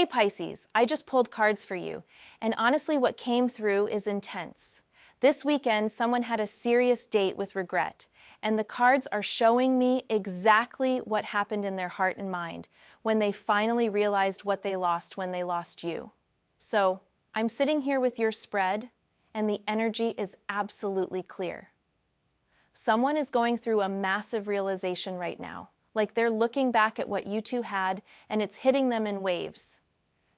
Hey Pisces, I just pulled cards for you, and honestly what came through is intense. This weekend, someone had a serious date with regret, and the cards are showing me exactly what happened in their heart and mind when they finally realized what they lost when they lost you. So, I'm sitting here with your spread, and the energy is absolutely clear. Someone is going through a massive realization right now, like they're looking back at what you two had, and it's hitting them in waves.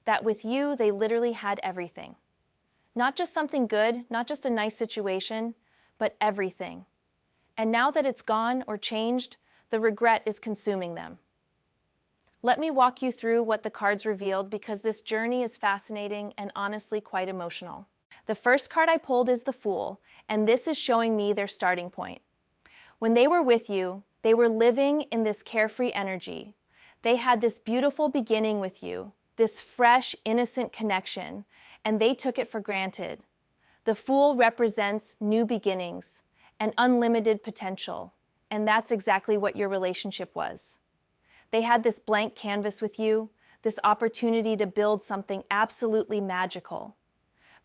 That with you, they literally had everything. Not just something good, not just a nice situation, but everything. And now that it's gone or changed, the regret is consuming them. Let me walk you through what the cards revealed because this journey is fascinating and honestly quite emotional. The first card I pulled is the Fool, and this is showing me their starting point. When they were with you, they were living in this carefree energy. They had this beautiful beginning with you, this fresh, innocent connection, and they took it for granted. The Fool represents new beginnings and unlimited potential, and that's exactly what your relationship was. They had this blank canvas with you, this opportunity to build something absolutely magical.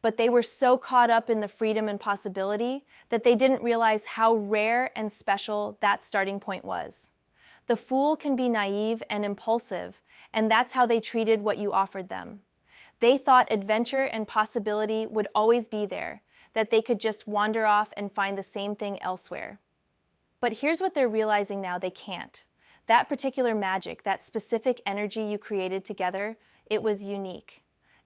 But they were so caught up in the freedom and possibility that they didn't realize how rare and special that starting point was. The Fool can be naive and impulsive, and that's how they treated what you offered them. They thought adventure and possibility would always be there, that they could just wander off and find the same thing elsewhere. But here's what they're realizing now: they can't. That particular magic, that specific energy you created together, it was unique.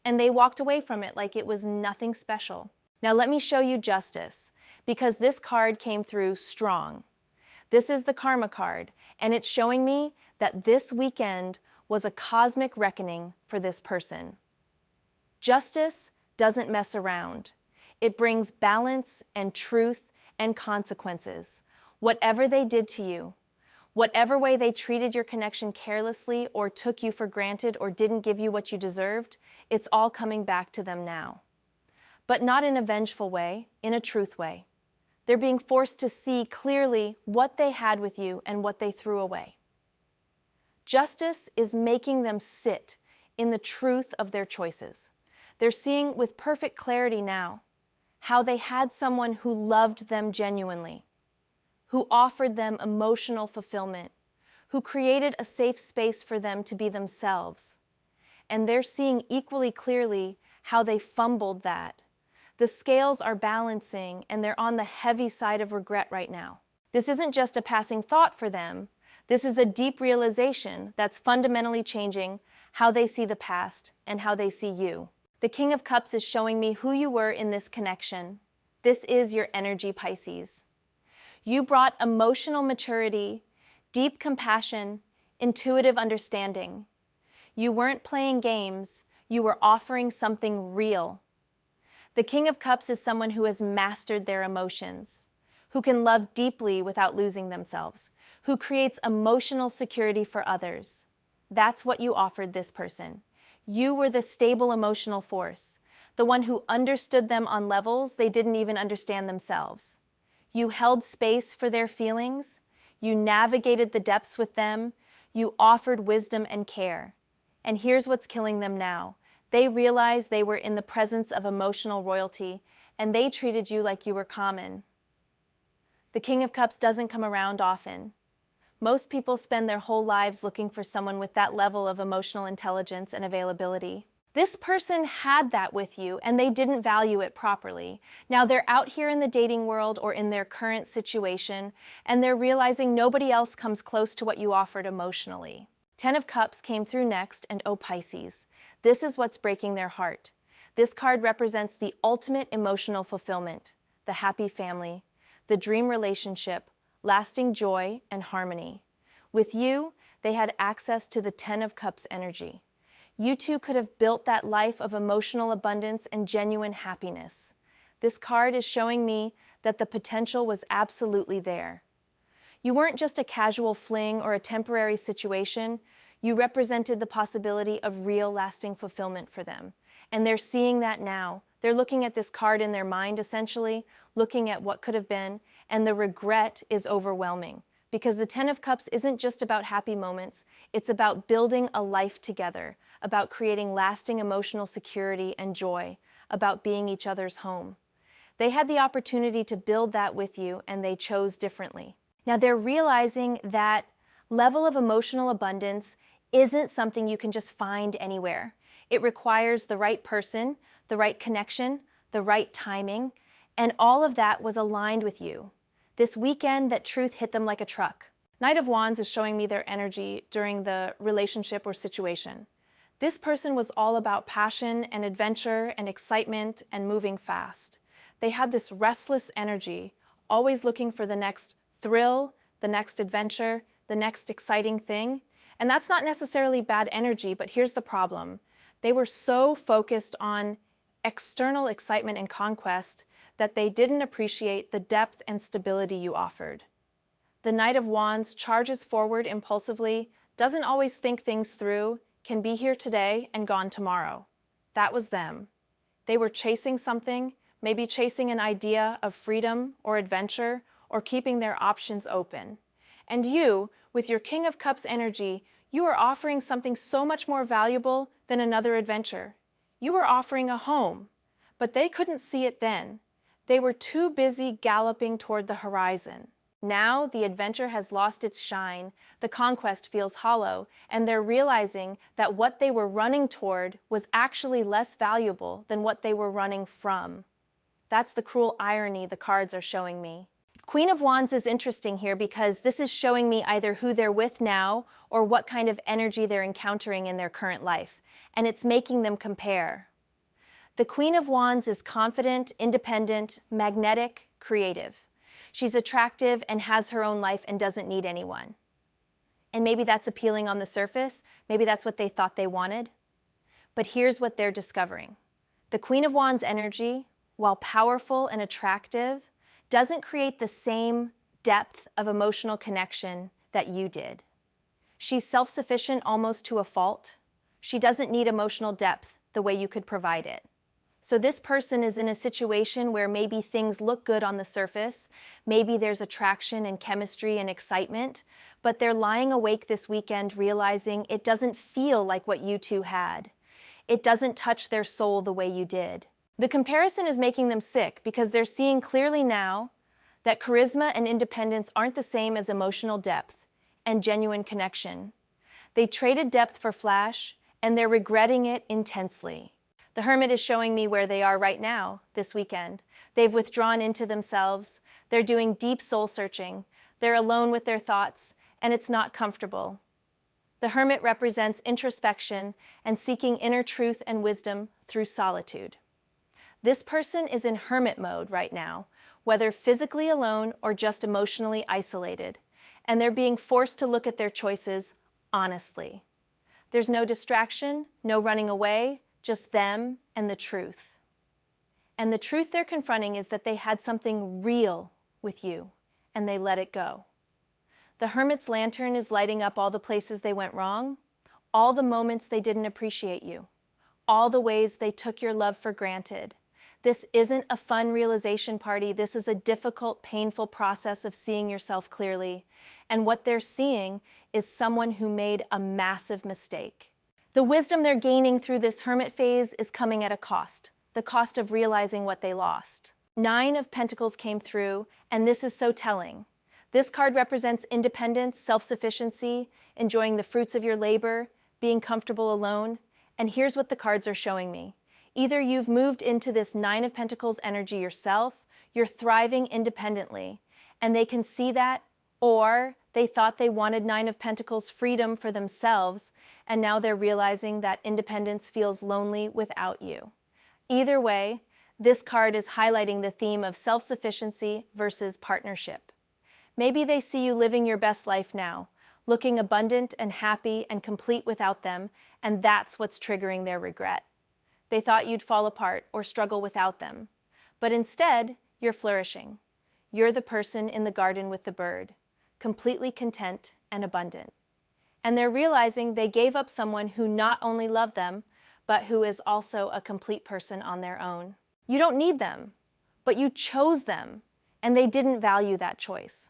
And they walked away from it like it was nothing special. Now let me show you Justice, because this card came through strong. This is the Karma card, and it's showing me that this weekend was a cosmic reckoning for this person. Justice doesn't mess around. It brings balance and truth and consequences. Whatever they did to you, whatever way they treated your connection carelessly or took you for granted or didn't give you what you deserved, it's all coming back to them now. But not in a vengeful way, in a truth way. They're being forced to see clearly what they had with you and what they threw away. Justice is making them sit in the truth of their choices. They're seeing with perfect clarity now how they had someone who loved them genuinely, who offered them emotional fulfillment, who created a safe space for them to be themselves. And they're seeing equally clearly how they fumbled that. The scales are balancing, and they're on the heavy side of regret right now. This isn't just a passing thought for them. This is a deep realization that's fundamentally changing how they see the past and how they see you. The King of Cups is showing me who you were in this connection. This is your energy, Pisces. You brought emotional maturity, deep compassion, intuitive understanding. You weren't playing games, you were offering something real. The King of Cups is someone who has mastered their emotions, who can love deeply without losing themselves, who creates emotional security for others. That's what you offered this person. You were the stable emotional force, the one who understood them on levels they didn't even understand themselves. You held space for their feelings, you navigated the depths with them, you offered wisdom and care. And here's what's killing them now. They realized they were in the presence of emotional royalty, and they treated you like you were common. The King of Cups doesn't come around often. Most people spend their whole lives looking for someone with that level of emotional intelligence and availability. This person had that with you, and they didn't value it properly. Now they're out here in the dating world or in their current situation, and they're realizing nobody else comes close to what you offered emotionally. 10 of Cups came through next, and oh Pisces, this is what's breaking their heart. This card represents the ultimate emotional fulfillment, the happy family, the dream relationship, lasting joy and harmony. With you, they had access to the 10 of Cups energy. You two could have built that life of emotional abundance and genuine happiness. This card is showing me that the potential was absolutely there. You weren't just a casual fling or a temporary situation. You represented the possibility of real lasting fulfillment for them. And they're seeing that now. They're looking at this card in their mind, essentially, looking at what could have been, and the regret is overwhelming. Because the Ten of Cups isn't just about happy moments, it's about building a life together, about creating lasting emotional security and joy, about being each other's home. They had the opportunity to build that with you, and they chose differently. Now they're realizing that level of emotional abundance isn't something you can just find anywhere. It requires the right person, the right connection, the right timing, and all of that was aligned with you. This weekend, that truth hit them like a truck. Knight of Wands is showing me their energy during the relationship or situation. This person was all about passion and adventure and excitement and moving fast. They had this restless energy, always looking for the next thrill, the next adventure, the next exciting thing. And that's not necessarily bad energy, but here's the problem. They were so focused on external excitement and conquest that they didn't appreciate the depth and stability you offered. The Knight of Wands charges forward impulsively, doesn't always think things through, can be here today and gone tomorrow. That was them. They were chasing something, maybe chasing an idea of freedom or adventure, or keeping their options open. And you, with your King of Cups energy, you are offering something so much more valuable than another adventure. You were offering a home, but they couldn't see it then. They were too busy galloping toward the horizon. Now the adventure has lost its shine, the conquest feels hollow, and they're realizing that what they were running toward was actually less valuable than what they were running from. That's the cruel irony the cards are showing me. Queen of Wands is interesting here because this is showing me either who they're with now or what kind of energy they're encountering in their current life, and it's making them compare. The Queen of Wands is confident, independent, magnetic, creative. She's attractive and has her own life and doesn't need anyone. And maybe that's appealing on the surface, maybe that's what they thought they wanted. But here's what they're discovering. The Queen of Wands energy, while powerful and attractive, doesn't create the same depth of emotional connection that you did. She's self-sufficient almost to a fault. She doesn't need emotional depth the way you could provide it. So this person is in a situation where maybe things look good on the surface, maybe there's attraction and chemistry and excitement, but they're lying awake this weekend realizing it doesn't feel like what you two had. It doesn't touch their soul the way you did. The comparison is making them sick because they're seeing clearly now that charisma and independence aren't the same as emotional depth and genuine connection. They traded depth for flash, and they're regretting it intensely. The Hermit is showing me where they are right now, this weekend. They've withdrawn into themselves. They're doing deep soul searching. They're alone with their thoughts, and it's not comfortable. The Hermit represents introspection and seeking inner truth and wisdom through solitude. This person is in hermit mode right now, whether physically alone or just emotionally isolated, and they're being forced to look at their choices honestly. There's no distraction, no running away, just them and the truth. And the truth they're confronting is that they had something real with you, and they let it go. The Hermit's lantern is lighting up all the places they went wrong, all the moments they didn't appreciate you, all the ways they took your love for granted. This isn't a fun realization party. This is a difficult, painful process of seeing yourself clearly. And what they're seeing is someone who made a massive mistake. The wisdom they're gaining through this hermit phase is coming at a cost, the cost of realizing what they lost. 9 of Pentacles came through, and this is so telling. This card represents independence, self-sufficiency, enjoying the fruits of your labor, being comfortable alone. And here's what the cards are showing me. Either you've moved into this 9 of Pentacles energy yourself, you're thriving independently, and they can see that, or they thought they wanted 9 of Pentacles freedom for themselves, and now they're realizing that independence feels lonely without you. Either way, this card is highlighting the theme of self-sufficiency versus partnership. Maybe they see you living your best life now, looking abundant and happy and complete without them, and that's what's triggering their regret. They thought you'd fall apart or struggle without them, but instead, you're flourishing. You're the person in the garden with the bird, completely content and abundant. And they're realizing they gave up someone who not only loved them, but who is also a complete person on their own. You don't need them, but you chose them, and they didn't value that choice.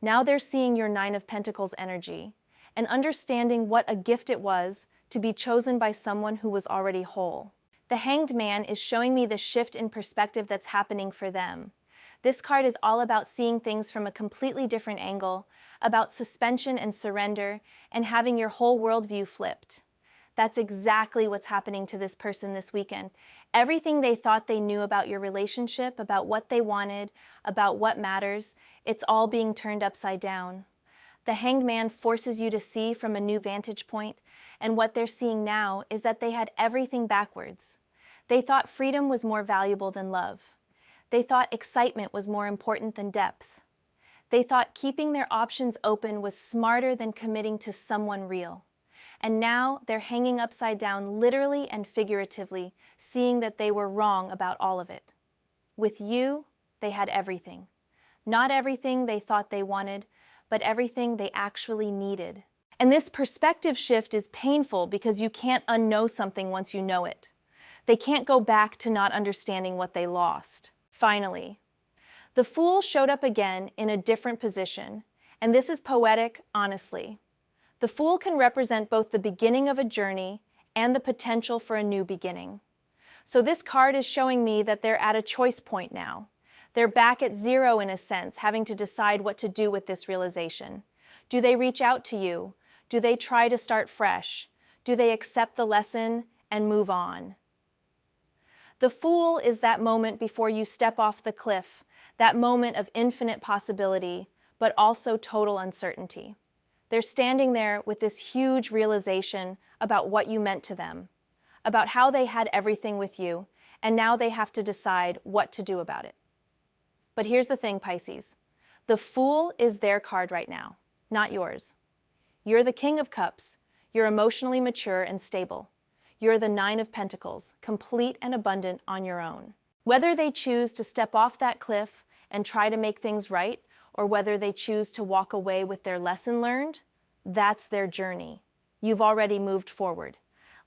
Now they're seeing your Nine of Pentacles energy and understanding what a gift it was to be chosen by someone who was already whole. The Hanged Man is showing me the shift in perspective that's happening for them. This card is all about seeing things from a completely different angle, about suspension and surrender, and having your whole worldview flipped. That's exactly what's happening to this person this weekend. Everything they thought they knew about your relationship, about what they wanted, about what matters, it's all being turned upside down. The Hanged Man forces you to see from a new vantage point, and what they're seeing now is that they had everything backwards. They thought freedom was more valuable than love. They thought excitement was more important than depth. They thought keeping their options open was smarter than committing to someone real. And now they're hanging upside down literally and figuratively, seeing that they were wrong about all of it. With you, they had everything. Not everything they thought they wanted, but everything they actually needed. And this perspective shift is painful because you can't unknow something once you know it. They can't go back to not understanding what they lost. Finally, the Fool showed up again in a different position, and this is poetic, honestly. The Fool can represent both the beginning of a journey and the potential for a new beginning. So this card is showing me that they're at a choice point now. They're back at zero in a sense, having to decide what to do with this realization. Do they reach out to you? Do they try to start fresh? Do they accept the lesson and move on? The Fool is that moment before you step off the cliff, that moment of infinite possibility, but also total uncertainty. They're standing there with this huge realization about what you meant to them, about how they had everything with you, and now they have to decide what to do about it. But here's the thing, Pisces. The Fool is their card right now, not yours. You're the King of Cups. You're emotionally mature and stable. You're the Nine of Pentacles, complete and abundant on your own. Whether they choose to step off that cliff and try to make things right, or whether they choose to walk away with their lesson learned, that's their journey. You've already moved forward.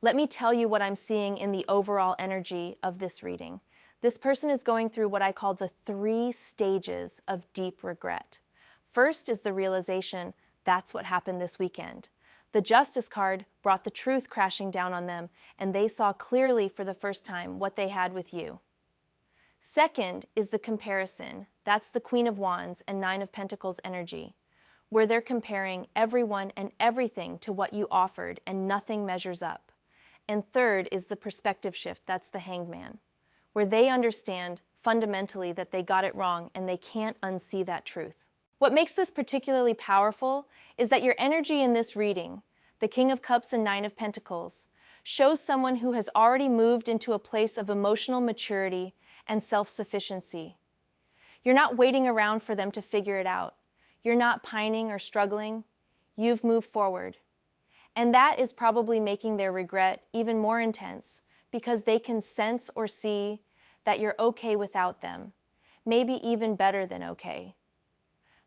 Let me tell you what I'm seeing in the overall energy of this reading. This person is going through what I call the 3 stages of deep regret. First is the realization that's what happened this weekend. The Justice card brought the truth crashing down on them, and they saw clearly for the first time what they had with you. Second is the comparison. That's the Queen of Wands and Nine of Pentacles energy, where they're comparing everyone and everything to what you offered, and nothing measures up. And third is the perspective shift. That's the Hanged Man, where they understand fundamentally that they got it wrong and they can't unsee that truth. What makes this particularly powerful is that your energy in this reading, the King of Cups and Nine of Pentacles, shows someone who has already moved into a place of emotional maturity and self-sufficiency. You're not waiting around for them to figure it out. You're not pining or struggling. You've moved forward. And that is probably making their regret even more intense, because they can sense or see that you're okay without them, maybe even better than okay.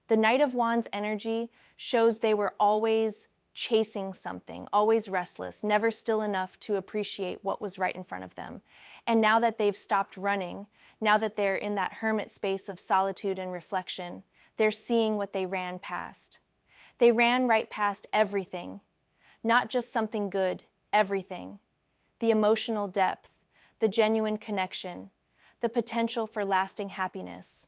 The Knight of Wands energy shows they were always chasing something, always restless, never still enough to appreciate what was right in front of them. And now that they've stopped running, now that they're in that hermit space of solitude and reflection, they're seeing what they ran past. They ran right past everything, not just something good, everything. The emotional depth, the genuine connection, the potential for lasting happiness,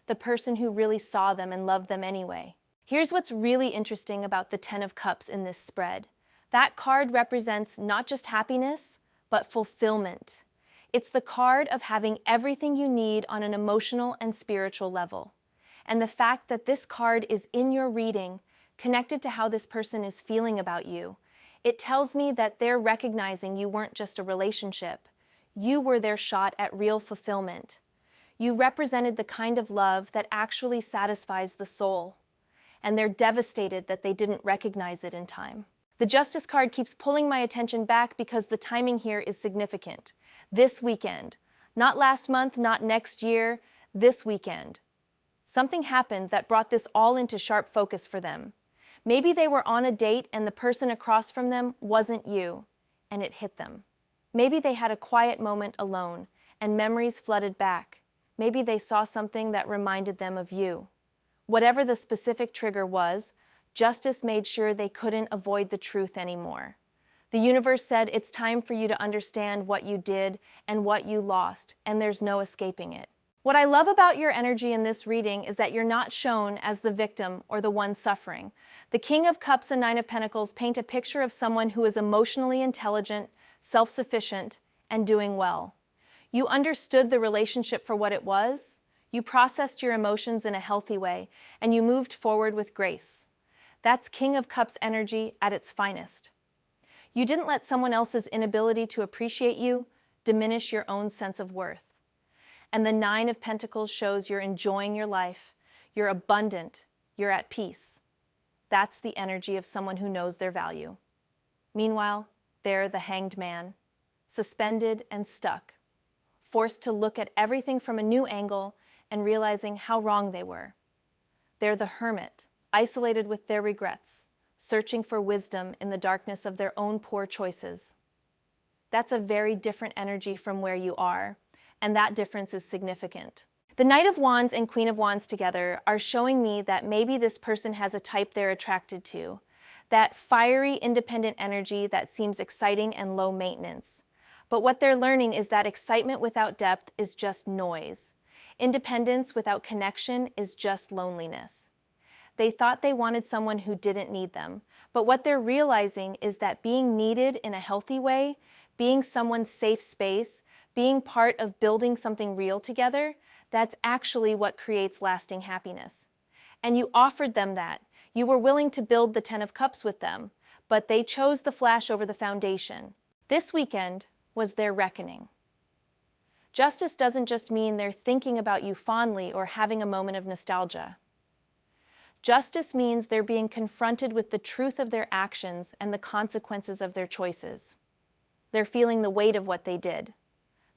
the person who really saw them and loved them anyway. Here's what's really interesting about the Ten of Cups in this spread. That card represents not just happiness, but fulfillment. It's the card of having everything you need on an emotional and spiritual level. And the fact that this card is in your reading, connected to how this person is feeling about you, it tells me that they're recognizing you weren't just a relationship. You were their shot at real fulfillment. You represented the kind of love that actually satisfies the soul. And they're devastated that they didn't recognize it in time. The Justice card keeps pulling my attention back because the timing here is significant. This weekend. Not last month, not next year, this weekend. Something happened that brought this all into sharp focus for them. Maybe they were on a date and the person across from them wasn't you, and it hit them. Maybe they had a quiet moment alone, and memories flooded back. Maybe they saw something that reminded them of you. Whatever the specific trigger was, justice made sure they couldn't avoid the truth anymore. The universe said it's time for you to understand what you did and what you lost, and there's no escaping it. What I love about your energy in this reading is that you're not shown as the victim or the one suffering. The King of Cups and Nine of Pentacles paint a picture of someone who is emotionally intelligent, self-sufficient, and doing well. You understood the relationship for what it was, you processed your emotions in a healthy way, and you moved forward with grace. That's King of Cups energy at its finest. You didn't let someone else's inability to appreciate you diminish your own sense of worth. And the Nine of Pentacles shows you're enjoying your life, you're abundant, you're at peace. That's the energy of someone who knows their value. Meanwhile, they're the Hanged Man, suspended and stuck, forced to look at everything from a new angle and realizing how wrong they were. They're the Hermit, isolated with their regrets, searching for wisdom in the darkness of their own poor choices. That's a very different energy from where you are, and that difference is significant. The Knight of Wands and Queen of Wands together are showing me that maybe this person has a type they're attracted to, that fiery, independent energy that seems exciting and low maintenance. But what they're learning is that excitement without depth is just noise. Independence without connection is just loneliness. They thought they wanted someone who didn't need them, but what they're realizing is that being needed in a healthy way, being someone's safe space, being part of building something real together, that's actually what creates lasting happiness. And you offered them that. You were willing to build the Ten of Cups with them, but they chose the flash over the foundation. This weekend was their reckoning. Justice doesn't just mean they're thinking about you fondly or having a moment of nostalgia. Justice means they're being confronted with the truth of their actions and the consequences of their choices. They're feeling the weight of what they did.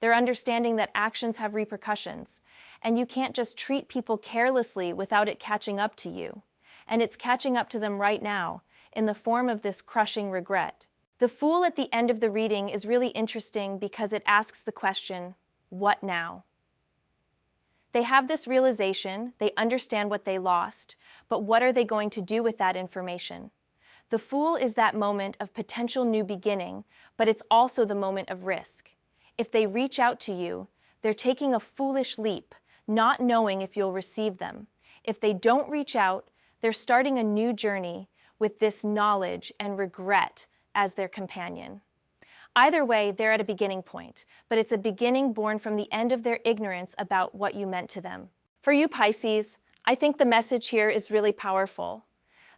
They're understanding that actions have repercussions, and you can't just treat people carelessly without it catching up to you. And it's catching up to them right now, in the form of this crushing regret. The Fool at the end of the reading is really interesting because it asks the question, what now? They have this realization, they understand what they lost, but what are they going to do with that information? The Fool is that moment of potential new beginning, but it's also the moment of risk. If they reach out to you, they're taking a foolish leap, not knowing if you'll receive them. If they don't reach out, they're starting a new journey with this knowledge and regret as their companion. Either way, they're at a beginning point, but it's a beginning born from the end of their ignorance about what you meant to them. For you, Pisces, I think the message here is really powerful.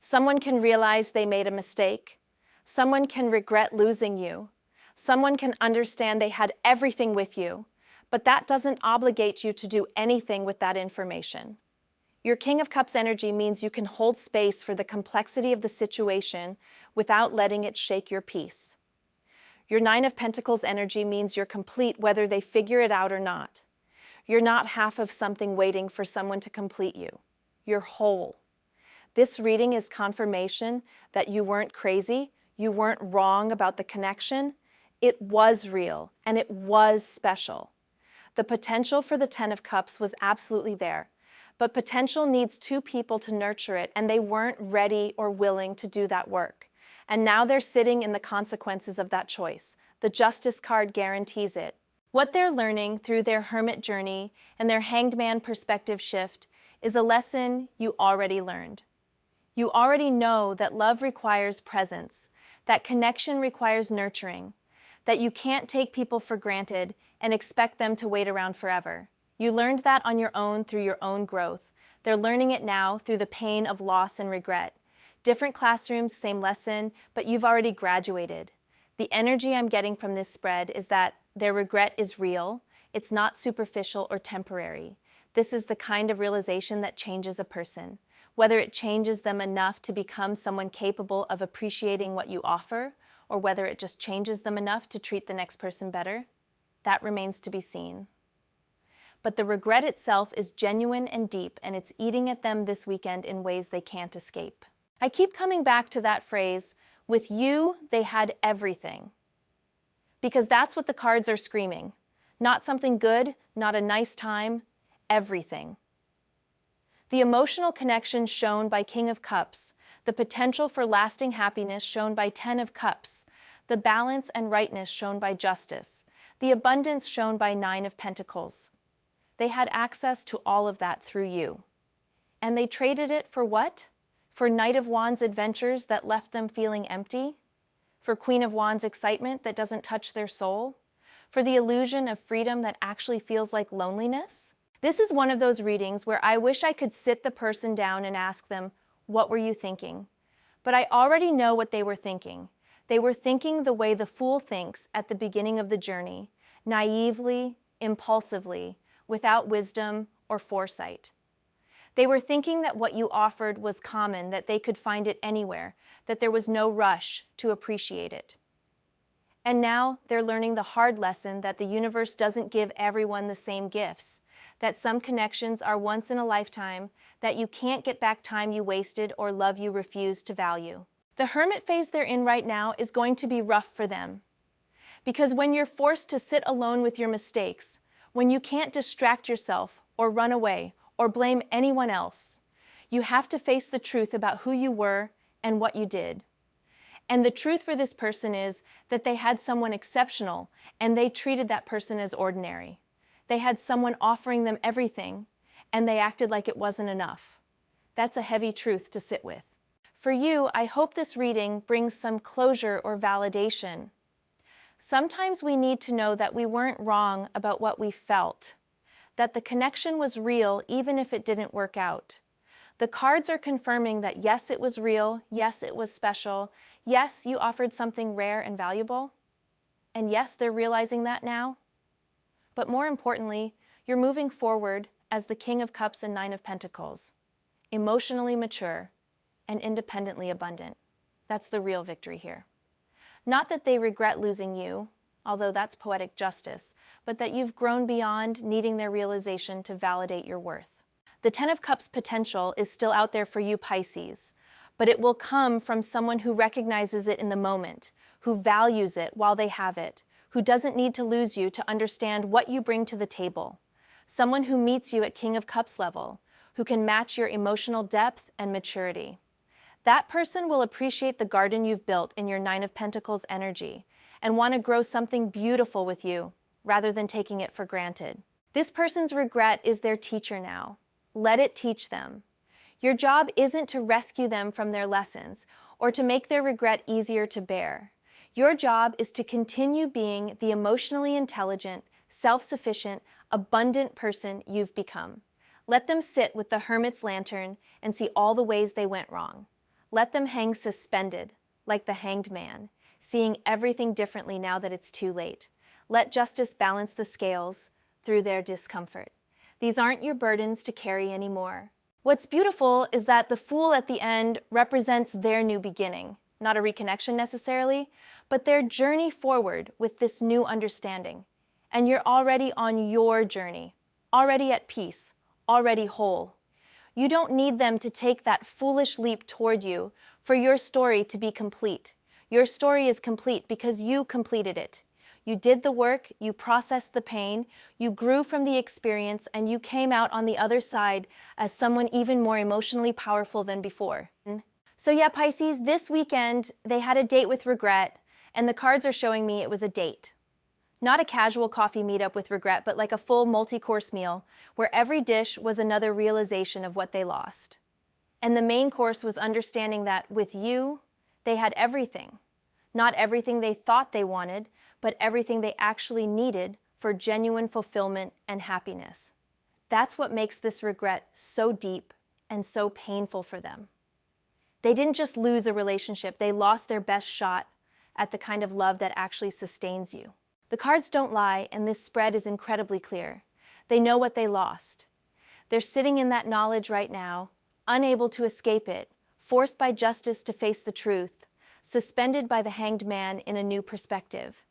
Someone can realize they made a mistake. Someone can regret losing you. Someone can understand they had everything with you, but that doesn't obligate you to do anything with that information. Your King of Cups energy means you can hold space for the complexity of the situation without letting it shake your peace. Your Nine of Pentacles energy means you're complete whether they figure it out or not. You're not half of something waiting for someone to complete you. You're whole. This reading is confirmation that you weren't crazy, you weren't wrong about the connection. It was real, and it was special. The potential for the Ten of Cups was absolutely there, but potential needs two people to nurture it, and they weren't ready or willing to do that work. And now they're sitting in the consequences of that choice. The Justice card guarantees it. What they're learning through their hermit journey and their Hanged Man perspective shift is a lesson you already learned. You already know that love requires presence, that connection requires nurturing, that you can't take people for granted and expect them to wait around forever. You learned that on your own through your own growth. They're learning it now through the pain of loss and regret. Different classrooms, same lesson, but you've already graduated. The energy I'm getting from this spread is that their regret is real. It's not superficial or temporary. This is the kind of realization that changes a person. Whether it changes them enough to become someone capable of appreciating what you offer, or whether it just changes them enough to treat the next person better, that remains to be seen. But the regret itself is genuine and deep, and it's eating at them this weekend in ways they can't escape. I keep coming back to that phrase, with you, they had everything. Because that's what the cards are screaming. Not something good, not a nice time, everything. The emotional connection shown by King of Cups, the potential for lasting happiness shown by Ten of Cups, the balance and rightness shown by Justice, the abundance shown by Nine of Pentacles. They had access to all of that through you. And they traded it for what? For Knight of Wands adventures that left them feeling empty? For Queen of Wands excitement that doesn't touch their soul? For the illusion of freedom that actually feels like loneliness? This is one of those readings where I wish I could sit the person down and ask them, what were you thinking? But I already know what they were thinking. They were thinking the way the fool thinks at the beginning of the journey, naively, impulsively, without wisdom or foresight. They were thinking that what you offered was common, that they could find it anywhere, that there was no rush to appreciate it. And now they're learning the hard lesson that the universe doesn't give everyone the same gifts, that some connections are once in a lifetime, that you can't get back time you wasted or love you refused to value. The hermit phase they're in right now is going to be rough for them. Because when you're forced to sit alone with your mistakes, when you can't distract yourself or run away or blame anyone else, you have to face the truth about who you were and what you did. And the truth for this person is that they had someone exceptional and they treated that person as ordinary. They had someone offering them everything and they acted like it wasn't enough. That's a heavy truth to sit with. For you, I hope this reading brings some closure or validation. Sometimes we need to know that we weren't wrong about what we felt, that the connection was real even if it didn't work out. The cards are confirming that yes, it was real, yes, it was special, yes, you offered something rare and valuable, and yes, they're realizing that now. But more importantly, you're moving forward as the King of Cups and Nine of Pentacles, emotionally mature and independently abundant. That's the real victory here. Not that they regret losing you, although that's poetic justice, but that you've grown beyond needing their realization to validate your worth. The Ten of Cups potential is still out there for you, Pisces, but it will come from someone who recognizes it in the moment, who values it while they have it, who doesn't need to lose you to understand what you bring to the table. Someone who meets you at King of Cups level, who can match your emotional depth and maturity. That person will appreciate the garden you've built in your Nine of Pentacles energy and want to grow something beautiful with you rather than taking it for granted. This person's regret is their teacher now. Let it teach them. Your job isn't to rescue them from their lessons or to make their regret easier to bear. Your job is to continue being the emotionally intelligent, self-sufficient, abundant person you've become. Let them sit with the hermit's lantern and see all the ways they went wrong. Let them hang suspended, like the hanged man, seeing everything differently now that it's too late. Let justice balance the scales through their discomfort. These aren't your burdens to carry anymore. What's beautiful is that the Fool at the end represents their new beginning, not a reconnection necessarily, but their journey forward with this new understanding. And you're already on your journey, already at peace, already whole. You don't need them to take that foolish leap toward you for your story to be complete. Your story is complete because you completed it. You did the work, you processed the pain, you grew from the experience, and you came out on the other side as someone even more emotionally powerful than before. So yeah, Pisces, this weekend they had a date with regret, and the cards are showing me it was a date. Not a casual coffee meetup with regret, but like a full multi-course meal where every dish was another realization of what they lost. And the main course was understanding that with you, they had everything. Not everything they thought they wanted, but everything they actually needed for genuine fulfillment and happiness. That's what makes this regret so deep and so painful for them. They didn't just lose a relationship, they lost their best shot at the kind of love that actually sustains you. The cards don't lie, and this spread is incredibly clear. They know what they lost. They're sitting in that knowledge right now, unable to escape it, forced by justice to face the truth, suspended by the hanged man in a new perspective,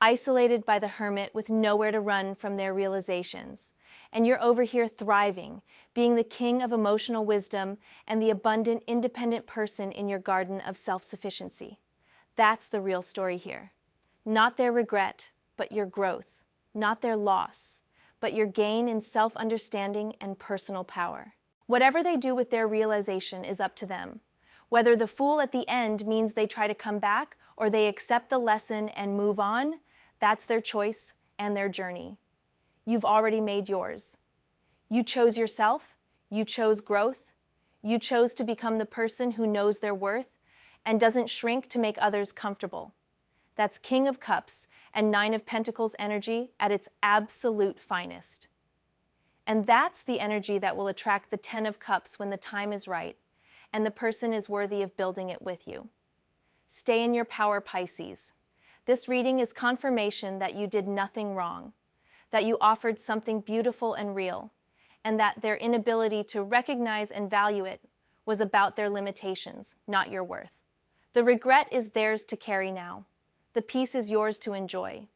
isolated by the hermit with nowhere to run from their realizations. And you're over here thriving, being the king of emotional wisdom and the abundant, independent person in your garden of self-sufficiency. That's the real story here. Not their regret, but your growth. Not their loss, but your gain in self-understanding and personal power. Whatever they do with their realization is up to them. Whether the fool at the end means they try to come back or they accept the lesson and move on, that's their choice and their journey. You've already made yours. You chose yourself, you chose growth, you chose to become the person who knows their worth and doesn't shrink to make others comfortable. That's King of Cups and Nine of Pentacles energy at its absolute finest. And that's the energy that will attract the Ten of Cups when the time is right and the person is worthy of building it with you. Stay in your power, Pisces. This reading is confirmation that you did nothing wrong, that you offered something beautiful and real, and that their inability to recognize and value it was about their limitations, not your worth. The regret is theirs to carry now. The peace is yours to enjoy.